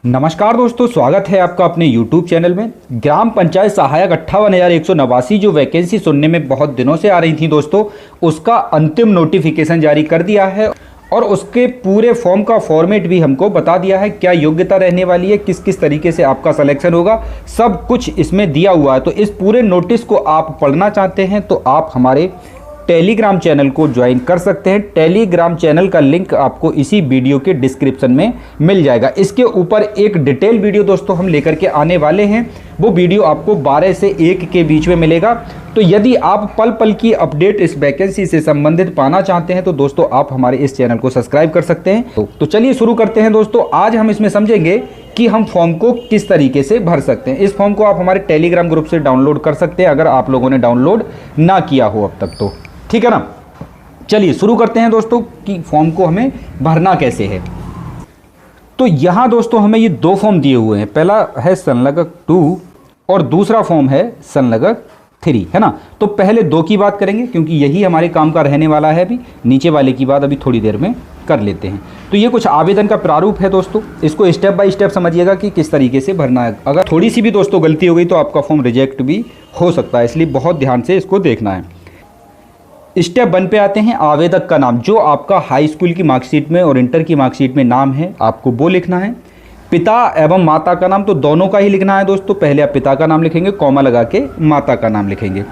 नमस्कार दोस्तों, स्वागत है आपका अपने YouTube चैनल में। ग्राम पंचायत सहायक 58,189 जो वैकेंसी सुनने में बहुत दिनों से आ रही थी दोस्तों, उसका अंतिम नोटिफिकेशन जारी कर दिया है और उसके पूरे फॉर्म का फॉर्मेट भी हमको बता दिया है। क्या योग्यता रहने वाली है, किस किस तरीके से आपका सिलेक्शन होगा, सब कुछ इसमें दिया हुआ है। तो इस पूरे नोटिस को आप पढ़ना चाहते हैं तो आप हमारे टेलीग्राम चैनल को ज्वाइन कर सकते हैं। टेलीग्राम चैनल का लिंक आपको इसी वीडियो के डिस्क्रिप्शन में मिल जाएगा। इसके ऊपर एक डिटेल वीडियो दोस्तों हम लेकर के आने वाले हैं। वो वीडियो आपको 12 से 1 के बीच में मिलेगा। तो यदि आप पल पल की अपडेट इस वैकेंसी से संबंधित पाना चाहते हैं तो दोस्तों आप हमारे इस चैनल को सब्सक्राइब कर सकते हैं। तो चलिए शुरू करते हैं दोस्तों। आज हम इसमें समझेंगे कि हम फॉर्म को किस तरीके से भर सकते हैं। इस फॉर्म को आप हमारे टेलीग्राम ग्रुप से डाउनलोड कर सकते हैं अगर आप लोगों ने डाउनलोड ना किया हो अब तक तो, ठीक है ना। चलिए शुरू करते हैं दोस्तों कि फॉर्म को हमें भरना कैसे है। तो यहां दोस्तों हमें ये दो फॉर्म दिए हुए हैं। पहला है संलग्नक 2 और दूसरा फॉर्म है संलग्नक 3, है ना। तो पहले 2 की बात करेंगे क्योंकि यही हमारे काम का रहने वाला है। अभी नीचे वाले की बात अभी थोड़ी देर में कर लेते हैं। तो ये कुछ आवेदन का प्रारूप है दोस्तों, इसको स्टेप बाय स्टेप समझिएगा कि किस तरीके से भरना है। अगर थोड़ी सी भी दोस्तों गलती हो गई तो आपका फॉर्म रिजेक्ट भी हो सकता है, इसलिए बहुत ध्यान से इसको देखना है। स्टेप 1 पे आते हैं। आवेदक का नाम, जो आपका हाई स्कूल की मार्कशीट में और इंटर की मार्कशीट में नाम है आपको वो लिखना है। पिता एवं माता का नाम तो दोनों का ही लिखना है दोस्तों। पहले आप पिता का नाम लिखेंगे, कॉमा लगा के माता का नाम लिखेंगे।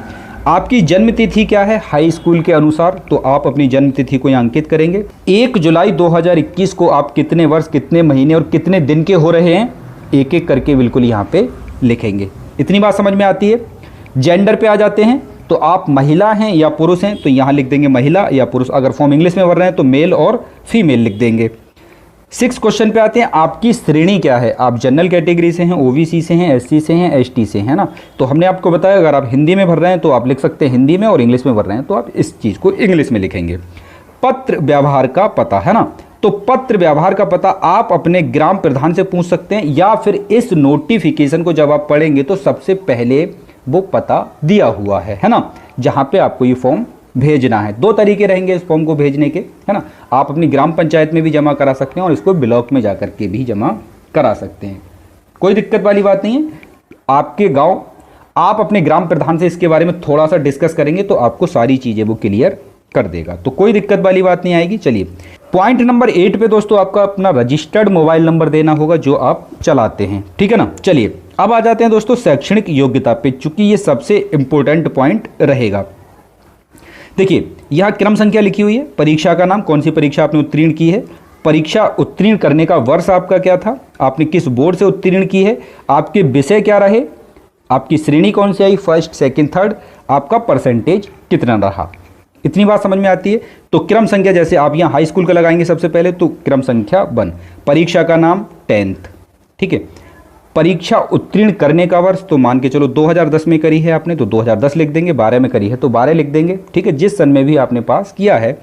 आपकी जन्म तिथि क्या है हाई स्कूल के अनुसार, तो आप अपनी जन्म तिथि को यहाँ अंकित करेंगे। 1 जुलाई 2021 को आप कितने वर्ष, कितने महीने और कितने दिन के हो रहे हैं, एक एक करके बिल्कुल यहाँ पे लिखेंगे। इतनी बात समझ में आती है। जेंडर पे आ जाते हैं। तो आप महिला हैं या पुरुष हैं तो यहाँ लिख देंगे महिला या पुरुष। अगर फॉर्म इंग्लिश में भर रहे हैं तो मेल और फीमेल लिख देंगे। 6 क्वेश्चन पे आते हैं। आपकी श्रेणी क्या है, आप जनरल कैटेगरी से हैं, ओबीसी से हैं, एससी से हैं, एसटी से हैं ना। तो हमने आपको बताया अगर आप हिंदी में भर रहे हैं तो आप लिख सकते हैं हिंदी में, और इंग्लिश में भर रहे हैं तो आप इस चीज़ को इंग्लिश में लिखेंगे। पत्र व्यवहार का पता, है ना। तो पत्र व्यवहार का पता आप अपने ग्राम प्रधान से पूछ सकते हैं या फिर इस नोटिफिकेशन को जब आप पढ़ेंगे तो सबसे पहले वो पता दिया हुआ है ना, जहां पे आपको ये फॉर्म भेजना है। 2 तरीके रहेंगे इस फॉर्म को भेजने के, है ना। आप अपनी ग्राम पंचायत में भी जमा करा सकते हैं और इसको ब्लॉक में जाकर के भी जमा करा सकते हैं, कोई दिक्कत वाली बात नहीं है। आपके गांव, आप अपने ग्राम प्रधान से इसके बारे में थोड़ा सा डिस्कस करेंगे तो आपको सारी चीज़ें वो क्लियर कर देगा, तो कोई दिक्कत वाली बात नहीं आएगी। चलिए पॉइंट नंबर 8 पे दोस्तों आपका अपना रजिस्टर्ड मोबाइल नंबर देना होगा जो आप चलाते हैं, ठीक है ना। चलिए अब आ जाते हैं दोस्तों शैक्षणिक योग्यता पे, चूंकि ये सबसे इंपॉर्टेंट पॉइंट रहेगा। देखिए यहां क्रम संख्या लिखी हुई है, परीक्षा का नाम, कौन सी परीक्षा आपने उत्तीर्ण की है, परीक्षा उत्तीर्ण करने का वर्ष आपका क्या था, आपने किस बोर्ड से उत्तीर्ण की है, आपके विषय क्या रहे, आपकी श्रेणी कौन सी आई, फर्स्ट सेकंड थर्ड, आपका परसेंटेज कितना रहा। इतनी बात समझ में आती है। तो क्रम संख्या जैसे आप यहाँ हाई स्कूल का लगाएंगे सबसे पहले, तो क्रम संख्या 1, परीक्षा का नाम 10th, ठीक है। परीक्षा उत्तीर्ण करने का वर्ष तो मान के चलो 2010 में करी है आपने तो 2010 लिख देंगे, 12 में करी है तो 12 लिख देंगे, ठीक है, जिस सन में भी आपने पास किया है।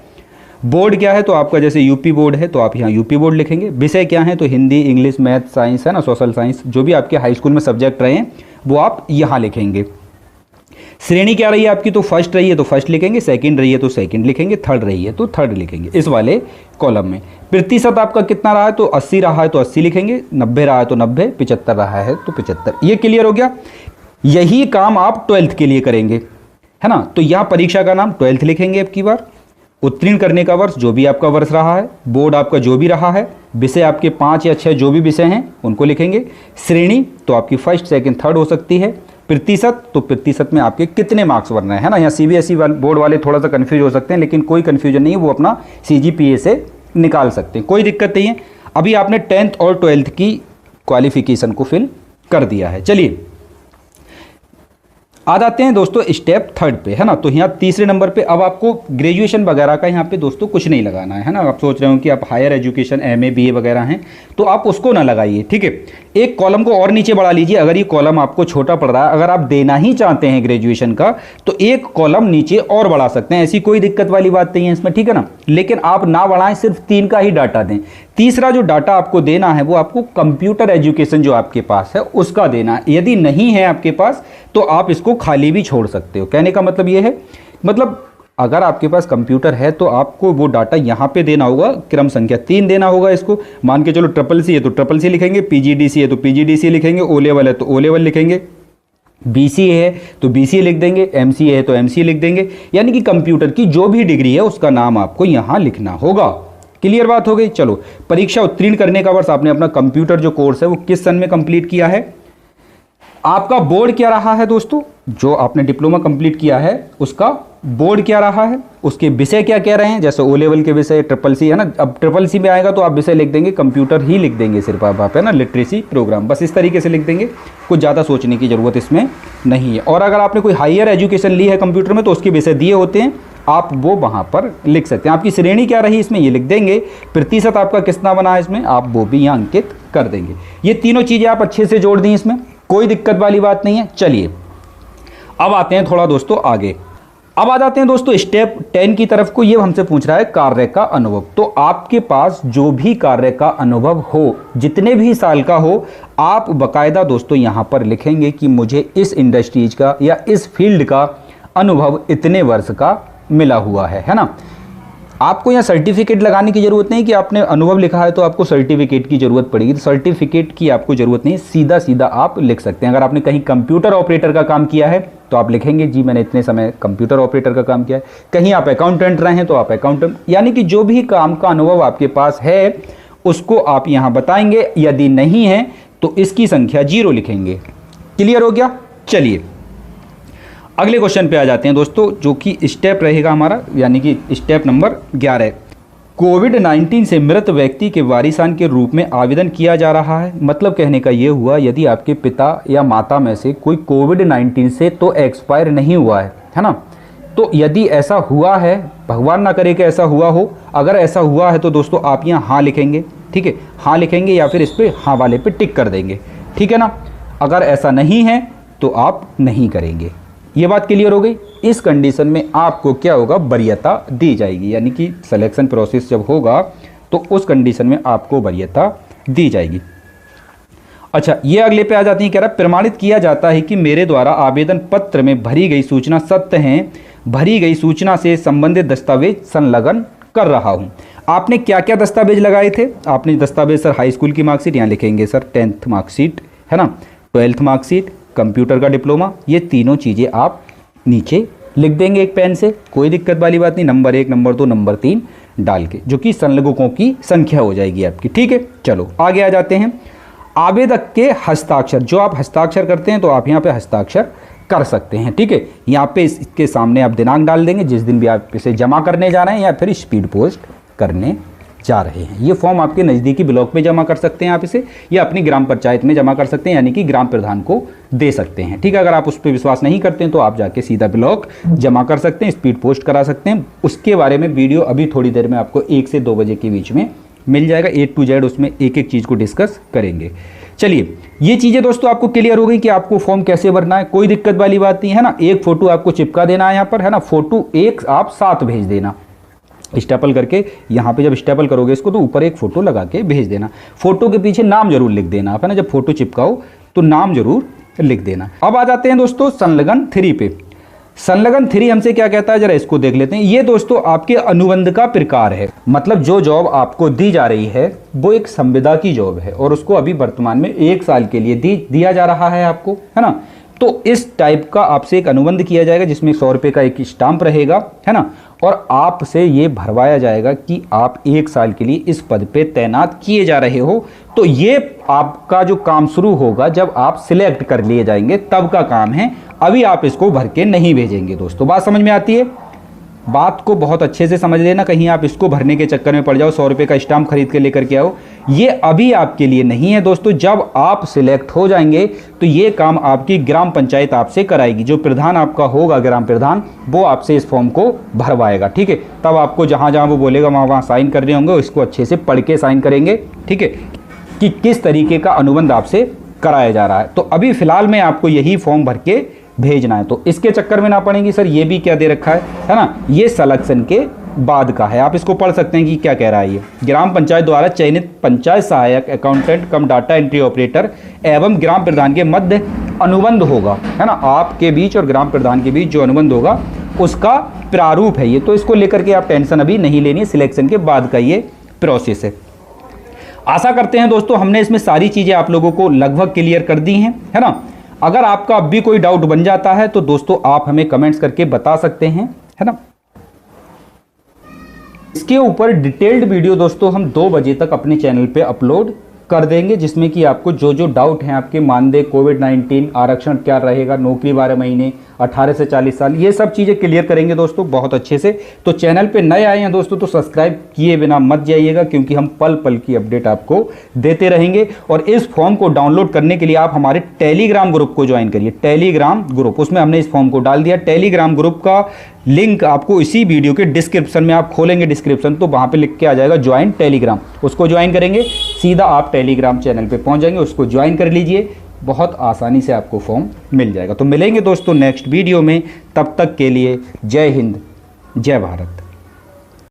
बोर्ड क्या है तो आपका जैसे यूपी बोर्ड है तो आप यहाँ यूपी बोर्ड लिखेंगे। विषय क्या है तो हिंदी, इंग्लिश, मैथ, साइंस, है ना, सोशल साइंस, जो भी आपके हाई स्कूल में सब्जेक्ट रहे हैं वो आप यहाँ लिखेंगे। श्रेणी क्या रही है आपकी तो फर्स्ट रही है तो फर्स्ट लिखेंगे, सेकंड रही है तो सेकंड लिखेंगे, थर्ड रही है तो थर्ड लिखेंगे इस वाले कॉलम में। प्रतिशत आपका कितना रहा है तो 80 रहा है तो 80 लिखेंगे, 90 रहा है तो 90, 75 रहा है तो 75। ये क्लियर हो गया। यही काम आप 12th के लिए करेंगे, है ना। तो यहाँ परीक्षा का नाम 12th लिखेंगे अब की बार, उत्तीर्ण करने का वर्ष जो भी आपका वर्ष रहा है, बोर्ड आपका जो भी रहा है, विषय आपके 5 या 6 जो भी विषय हैं उनको लिखेंगे। श्रेणी तो आपकी फर्स्ट सेकंड थर्ड हो सकती है। प्रतिशत तो प्रतिशत में आपके कितने मार्क्स बन रहे हैं, है ना। यहाँ सीबीएसई बोर्ड वाले थोड़ा सा कंफ्यूज हो सकते हैं, लेकिन कोई कंफ्यूजन नहीं है, वो अपना सीजीपीए से निकाल सकते हैं, कोई दिक्कत नहीं है। अभी आपने 10th और 12th की क्वालिफिकेशन को फिल कर दिया है। चलिए आ जाते हैं दोस्तों स्टेप 3 पे, है ना। तो यहाँ तीसरे नंबर पे अब आपको ग्रेजुएशन वगैरह का यहाँ पे दोस्तों कुछ नहीं लगाना है ना। आप सोच रहे हो कि आप हायर एजुकेशन एमए बीए वगैरह हैं तो आप उसको ना लगाइए, ठीक है। एक कॉलम को और नीचे बढ़ा लीजिए। अगर ये कॉलम आपको छोटा पड़ रहा है, अगर आप देना ही चाहते हैं ग्रेजुएशन का तो एक कॉलम नीचे और बढ़ा सकते हैं, ऐसी कोई दिक्कत वाली बात नहीं है इसमें, ठीक है ना। लेकिन आप ना बढ़ाएं, सिर्फ 3 का ही डाटा दें। तीसरा जो डाटा आपको देना है वो आपको कंप्यूटर एजुकेशन जो आपके पास है उसका देना है। यदि नहीं है आपके पास तो आप इसको खाली भी छोड़ सकते हो। कहने का मतलब ये है, मतलब अगर आपके पास कंप्यूटर है तो आपको वो डाटा यहाँ पे देना होगा, क्रम संख्या 3 देना होगा इसको। मान के चलो ट्रिपल सी है तो ट्रिपल सी लिखेंगे, पीजीडीसी है तो पीजीडीसी लिखेंगे, ओ लेवल है तो ओ लेवल लिखेंगे, बीसी है तो बीसी लिख देंगे, एमसी है तो एमसी लिख देंगे। यानी कि कंप्यूटर की जो भी डिग्री है उसका नाम आपको यहाँ लिखना होगा। क्लियर बात हो गई। चलो, परीक्षा उत्तीर्ण करने का वर्ष आपने अपना कंप्यूटर जो कोर्स है वो किस सन में कंप्लीट किया है, आपका बोर्ड क्या रहा है दोस्तों, जो आपने डिप्लोमा कंप्लीट किया है उसका बोर्ड क्या रहा है, उसके विषय क्या कह रहे हैं। जैसे ओ लेवल के विषय ट्रिपल सी है ना, अब ट्रिपल सी में आएगा तो आप विषय लिख देंगे कंप्यूटर ही लिख देंगे, सिर्फ आप है ना, लिटरेसी प्रोग्राम, बस इस तरीके से लिख देंगे। कुछ ज़्यादा सोचने की ज़रूरत इसमें नहीं है। और अगर आपने कोई हायर एजुकेशन ली है कंप्यूटर में तो उसके विषय दिए होते हैं, आप वो वहाँ पर लिख सकते हैं। आपकी श्रेणी क्या रही इसमें ये लिख देंगे, प्रतिशत आपका कितना बना है इसमें आप वो भी यहाँ अंकित कर देंगे। ये तीनों चीज़ें आप अच्छे से जोड़ दी, इसमें कोई दिक्कत वाली बात नहीं है। चलिए अब आते हैं थोड़ा दोस्तों आगे, अब आ जाते हैं दोस्तों स्टेप 10 की तरफ को। ये हमसे पूछ रहा है कार्य का अनुभव। तो आपके पास जो भी कार्य का अनुभव हो, जितने भी साल का हो, आप बकायदा दोस्तों यहाँ पर लिखेंगे कि मुझे इस इंडस्ट्रीज का या इस फील्ड का अनुभव इतने वर्ष का मिला हुआ है ना। आपको यहाँ सर्टिफिकेट लगाने की जरूरत नहीं कि आपने अनुभव लिखा है तो आपको सर्टिफिकेट की जरूरत पड़ेगी, तो सर्टिफिकेट की आपको जरूरत नहीं, सीधा सीधा आप लिख सकते हैं। अगर आपने कहीं कंप्यूटर ऑपरेटर का काम किया है तो आप लिखेंगे जी मैंने इतने समय कंप्यूटर ऑपरेटर का काम किया है। कहीं आप अकाउंटेंट रहे हैं तो आप अकाउंटेंट, यानी कि जो भी काम का अनुभव आपके पास है उसको आप यहाँ बताएंगे। यदि नहीं है तो इसकी संख्या 0 लिखेंगे। क्लियर हो गया। चलिए अगले क्वेश्चन पे आ जाते हैं दोस्तों, जो कि स्टेप रहेगा हमारा, यानी कि स्टेप नंबर 11। कोविड-19 से मृत व्यक्ति के वारिसान के रूप में आवेदन किया जा रहा है। मतलब कहने का ये हुआ, यदि आपके पिता या माता में से कोई कोविड-19 से तो एक्सपायर नहीं हुआ है ना, तो यदि ऐसा हुआ है, भगवान ना करे कि ऐसा हुआ हो, अगर ऐसा हुआ है तो दोस्तों आप यहाँ हाँ लिखेंगे। ठीक है, हाँ लिखेंगे या फिर इस पर हाँ वाले पे टिक कर देंगे। ठीक है ना। अगर ऐसा नहीं है तो आप नहीं करेंगे। ये बात क्लियर हो गई। इस कंडीशन में आपको क्या होगा, वरीयता दी जाएगी, यानी कि सिलेक्शन प्रोसेस जब होगा तो उस कंडीशन में आपको वरीयता दी जाएगी। अच्छा, ये अगले पे आ जाती है, कह रहा प्रमाणित किया जाता है कि मेरे द्वारा आवेदन पत्र में भरी गई सूचना सत्य है, भरी गई सूचना से संबंधित दस्तावेज संलग्न कर रहा हूँ। आपने क्या क्या दस्तावेज लगाए थे, आपने दस्तावेज सर हाई स्कूल की मार्कशीट, यहाँ लिखेंगे सर 10th मार्कशीट है ना, 12th मार्कशीट, कंप्यूटर का डिप्लोमा, ये तीनों चीज़ें आप नीचे लिख देंगे एक पेन से, कोई दिक्कत वाली बात नहीं। नंबर 1, नंबर 2, नंबर 3 डाल के, जो कि संलग्नकों की संख्या हो जाएगी आपकी। ठीक है, चलो आगे आ जाते हैं। आवेदक के हस्ताक्षर, जो आप हस्ताक्षर करते हैं तो आप यहाँ पे हस्ताक्षर कर सकते हैं। ठीक है, यहाँ पे इसके सामने आप दिनांक डाल देंगे जिस दिन भी आप इसे जमा करने जा रहे हैं या फिर स्पीड पोस्ट करने जा रहे हैं। ये फॉर्म आपके नज़दीकी ब्लॉक में जमा कर सकते हैं आप इसे, या अपनी ग्राम पंचायत में जमा कर सकते हैं, यानी कि ग्राम प्रधान को दे सकते हैं। ठीक है, अगर आप उस पर विश्वास नहीं करते हैं तो आप जाके सीधा ब्लॉक जमा कर सकते हैं, स्पीड पोस्ट करा सकते हैं। उसके बारे में वीडियो अभी थोड़ी देर में आपको 1 से 2 बजे के बीच में मिल जाएगा, A to Z, उसमें एक एक चीज़ को डिस्कस करेंगे। चलिए, ये चीज़ें दोस्तों आपको क्लियर हो गई कि आपको फॉर्म कैसे भरना है, कोई दिक्कत वाली बात नहीं है ना। एक फ़ोटो आपको चिपका देना है यहाँ पर है ना, फ़ोटो एक आप साथ भेज देना, स्टेपल करके। यहाँ पे जब स्टेपल करोगे इसको तो ऊपर एक फ़ोटो लगा के भेज देना। फ़ोटो के पीछे नाम जरूर लिख देना आप है ना, जब फ़ोटो चिपकाओ तो नाम जरूर लिख देना। अब आ जाते हैं दोस्तों संलग्न 3 पे। संलग्न 3 हमसे क्या कहता है, जरा इसको देख लेते हैं। ये दोस्तों आपके अनुबंध का प्रकार है, मतलब जो जॉब आपको दी जा रही है वो एक संविदा की जॉब है और उसको अभी वर्तमान में 1 साल के लिए दिया जा रहा है आपको, है ना। तो इस टाइप का आपसे एक अनुबंध किया जाएगा जिसमें 100 रुपये का एक स्टाम्प रहेगा, है ना, और आपसे ये भरवाया जाएगा कि आप 1 साल के लिए इस पद पे तैनात किए जा रहे हो। तो ये आपका जो काम शुरू होगा जब आप सिलेक्ट कर लिए जाएंगे तब का काम है, अभी आप इसको भर के नहीं भेजेंगे। दोस्तों बात समझ में आती है, बात को बहुत अच्छे से समझ लेना, कहीं आप इसको भरने के चक्कर में पड़ जाओ, 100 रुपये का स्टाम्प खरीद के लेकर के आओ, ये अभी आपके लिए नहीं है दोस्तों। जब आप सिलेक्ट हो जाएंगे तो ये काम आपकी ग्राम पंचायत आपसे कराएगी, जो प्रधान आपका होगा ग्राम प्रधान, वो आपसे इस फॉर्म को भरवाएगा। ठीक है, तब आपको जहाँ जहाँ वो बोलेगा वहाँ साइन करने होंगे, इसको अच्छे से पढ़ के साइन करेंगे। ठीक है, कि किस तरीके का अनुबंध आपसे कराया जा रहा है। तो अभी फिलहाल में आपको यही फॉर्म भर के भेजना है, तो इसके चक्कर में ना पड़ेंगी। सर ये भी क्या दे रखा है ना, ये सिलेक्शन के बाद का है, आप इसको पढ़ सकते हैं कि क्या कह रहा है। ये ग्राम पंचायत द्वारा चयनित पंचायत सहायक, अकाउंटेंट कम डाटा एंट्री ऑपरेटर एवं ग्राम प्रधान के मध्य अनुबंध होगा, है ना। आपके बीच और ग्राम प्रधान के बीच जो अनुबंध होगा उसका प्रारूप है ये, तो इसको लेकर के आप टेंशन अभी नहीं लेनी है, सिलेक्शन के बाद का ये प्रोसेस है। आशा करते हैं दोस्तों हमने इसमें सारी चीज़ें आप लोगों को लगभग क्लियर कर दी हैं, है ना। अगर आपका अब भी कोई डाउट बन जाता है तो दोस्तों आप हमें कमेंट्स करके बता सकते हैं, है ना। इसके ऊपर डिटेल्ड वीडियो दोस्तों हम 2 बजे तक अपने चैनल पे अपलोड कर देंगे, जिसमें कि आपको जो जो डाउट हैं आपके मानदेय, कोविड-19, आरक्षण क्या रहेगा, नौकरी 12 महीने, 18 से 40 साल, ये सब चीज़ें क्लियर करेंगे दोस्तों बहुत अच्छे से। तो चैनल पे नए आए हैं दोस्तों तो सब्सक्राइब किए बिना मत जाइएगा, क्योंकि हम पल पल की अपडेट आपको देते रहेंगे। और इस फॉर्म को डाउनलोड करने के लिए आप हमारे टेलीग्राम ग्रुप को ज्वाइन करिए, टेलीग्राम ग्रुप, उसमें हमने इस फॉर्म को डाल दिया। टेलीग्राम ग्रुप का लिंक आपको इसी वीडियो के डिस्क्रिप्शन में, आप खोलेंगे डिस्क्रिप्शन तो वहाँ पे लिख के आ जाएगा ज्वाइन टेलीग्राम, उसको ज्वाइन करेंगे सीधा आप टेलीग्राम चैनल पे पहुँच जाएंगे, उसको ज्वाइन कर लीजिए, बहुत आसानी से आपको फॉर्म मिल जाएगा। तो मिलेंगे दोस्तों नेक्स्ट वीडियो में, तब तक के लिए जय हिंद, जय भारत।